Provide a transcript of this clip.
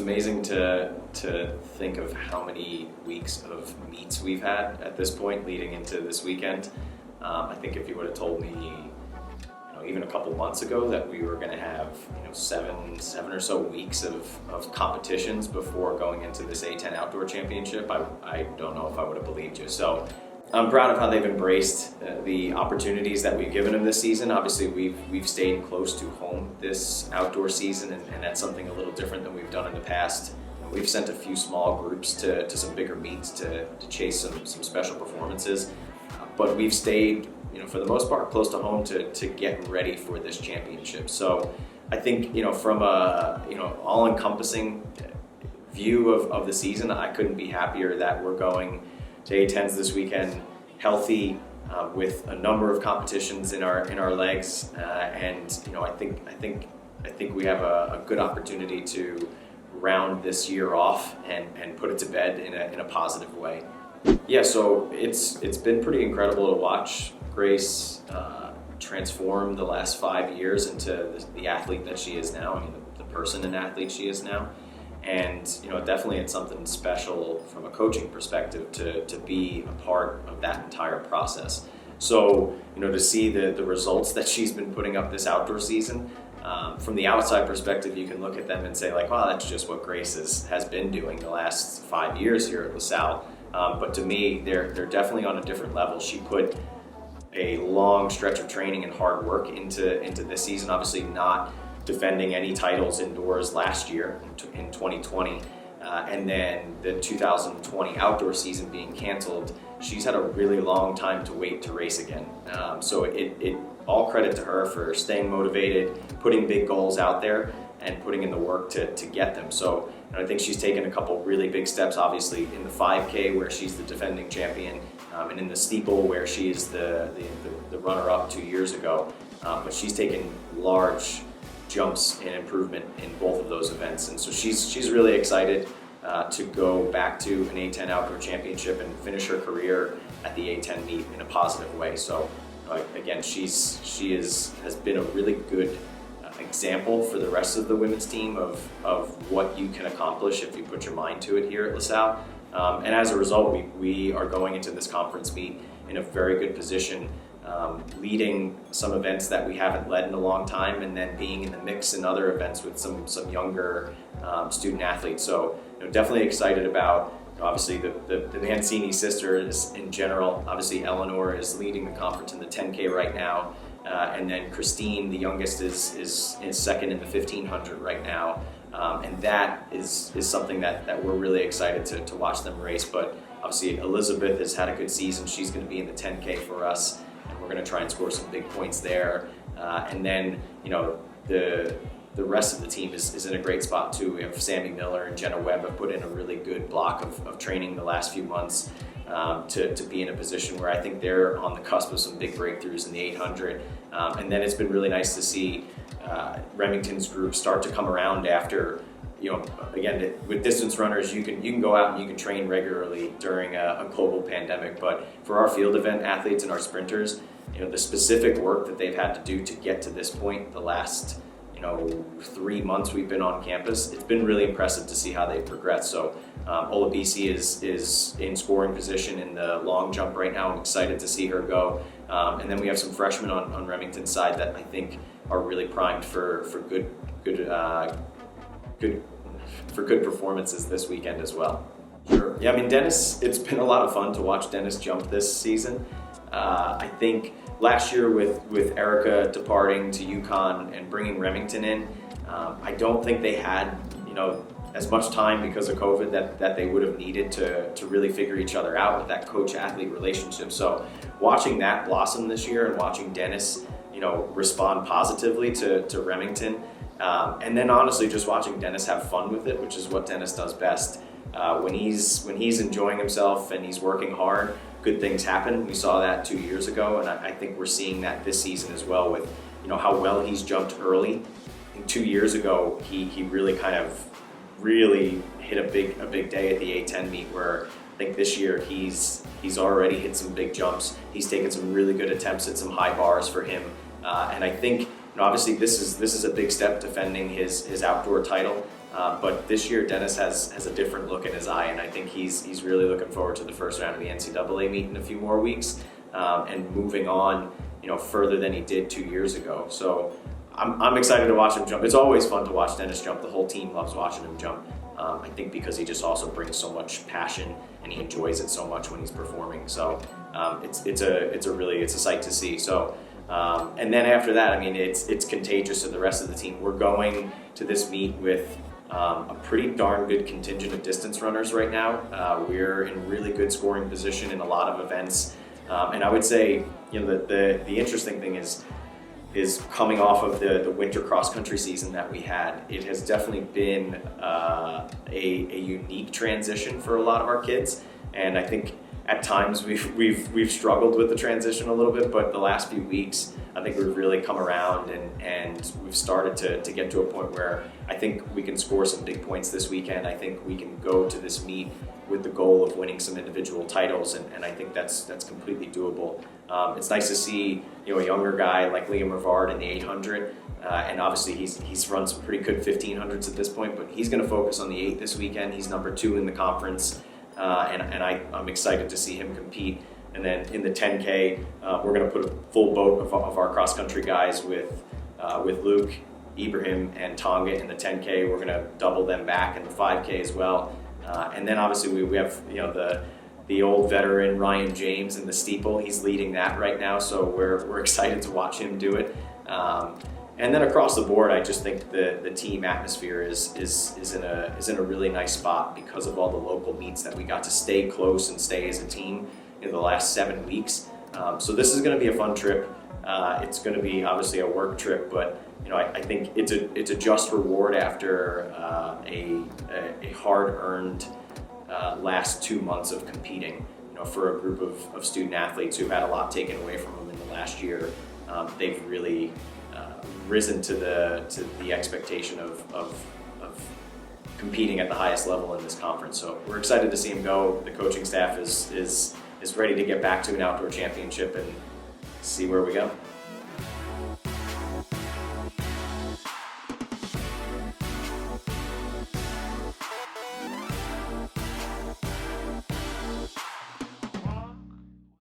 amazing to think of how many weeks of meets we've had at this point leading into this weekend. I think if you would have told me, even a couple months ago that we were going to have, seven or so weeks of competitions before going into this A10 Outdoor Championship, I don't know if I would have believed you. So I'm proud of how they've embraced the opportunities that we've given them this season. Obviously, we've stayed close to home this outdoor season, and that's something a little different than we've done in the past. We've sent a few small groups to some bigger meets to chase some special performances, but we've stayed, for the most part, close to home to get ready for this championship. So I think, from a all-encompassing view of the season, I couldn't be happier that we're going to A10s this weekend, healthy, with a number of competitions in our legs, and I think we have a good opportunity to round this year off and put it to bed in a positive way. Yeah, so it's been pretty incredible to watch Grace transform the last 5 years into the athlete that she is now. I mean, the person and athlete she is now. And definitely it's something special from a coaching perspective to be a part of that entire process. So to see the results that she's been putting up this outdoor season, from the outside perspective, you can look at them and say like, wow, that's just what Grace has been doing the last 5 years here at LaSalle. But to me, they're definitely on a different level. She put a long stretch of training and hard work into this season. Obviously not defending any titles indoors last year in 2020, and then the 2020 outdoor season being canceled. She's had a really long time to wait to race again. So it all credit to her for staying motivated, putting big goals out there, and putting in the work to get them. So I think she's taken a couple really big steps, obviously in the 5K where she's the defending champion, and in the steeple where she is the runner-up 2 years ago. But she's taken large jumps and improvement in both of those events, and so she's really excited to go back to an A10 Outdoor Championship and finish her career at the A10 meet in a positive way. So again, she has been a really good example for the rest of the women's team of what you can accomplish if you put your mind to it here at LaSalle. And as a result, we are going into this conference meet in a very good position, leading some events that we haven't led in a long time, and then being in the mix in other events with some younger student athletes. So definitely excited about, obviously, the Mancini sisters in general. Obviously, Eleanor is leading the conference in the 10K right now, and then Christine, the youngest, is second in the 1500 right now. And that is something that we're really excited to watch them race. But obviously Elizabeth has had a good season. She's going to be in the 10K for us, and we're going to try and score some big points there. And then the rest of the team is in a great spot too. We have Sammy Miller and Jenna Webb have put in a really good block of training the last few months to be in a position where I think they're on the cusp of some big breakthroughs in the 800. And then it's been really nice to see Remington's group start to come around after, again, with distance runners, you can go out and you can train regularly during a global pandemic. But for our field event athletes and our sprinters, the specific work that they've had to do to get to this point, the last 3 months we've been on campus, it's been really impressive to see how they've progressed. So Olabisi is in scoring position in the long jump right now. I'm excited to see her go. And then we have some freshmen on Remington's side that I think are really primed for good performances this weekend as well. Sure. Yeah, I mean, Dennis, it's been a lot of fun to watch Dennis jump this season. I think last year with Erica departing to UConn and bringing Remington in, I don't think they had as much time because of COVID that they would have needed to really figure each other out with that coach-athlete relationship. So watching that blossom this year and watching Dennis respond positively to Remington, and then honestly just watching Dennis have fun with it, which is what Dennis does best. When he's enjoying himself and he's working hard, good things happen. We saw that 2 years ago, and I think we're seeing that this season as well with how well he's jumped early. And 2 years ago, he really really hit a big day at the A10 meet, where I think this year he's already hit some big jumps. He's taken some really good attempts at some high bars for him, and I think obviously this is a big step defending his outdoor title. But this year, Dennis has a different look in his eye, and I think he's really looking forward to the first round of the NCAA meet in a few more weeks, and moving on, further than he did 2 years ago. So I'm excited to watch him jump. It's always fun to watch Dennis jump. The whole team loves watching him jump. I think because he just also brings so much passion and he enjoys it so much when he's performing. So it's a sight to see. So and then after that, I mean, it's contagious to the rest of the team. We're going to this meet with a pretty darn good contingent of distance runners right now. We're in really good scoring position in a lot of events, and I would say, the interesting thing is coming off of the winter cross country season that we had. It has definitely been a unique transition for a lot of our kids, and I think at times we've struggled with the transition a little bit, but the last few weeks I think we've really come around and we've started to get to a point where I think we can score some big points this weekend. I think we can go to this meet with the goal of winning some individual titles, and I think that's completely doable. It's nice to see a younger guy like Liam Rivard in the 800, and obviously he's run some pretty good 1500s at this point, but he's going to focus on the 8 this weekend. He's number 2 in the conference, and I'm excited to see him compete. And then in the 10K, we're going to put a full boat of our cross country guys with Luke, Ibrahim, and Tonga in the 10K. We're going to double them back in the 5K as well. And then obviously we have the old veteran Ryan James in the steeple. He's leading that right now, so we're excited to watch him do it. And then across the board, I just think the team atmosphere is in a really nice spot because of all the local meets that we got to stay close and stay as a team in the last 7 weeks. So this is going to be a fun trip. It's going to be obviously a work trip, but I think it's a just reward after a hard-earned last 2 months of competing. For a group of student athletes who've had a lot taken away from them in the last year, they've really risen to the expectation of competing at the highest level in this conference. So we're excited to see him go. The coaching staff is ready to get back to an outdoor championship and see where we go.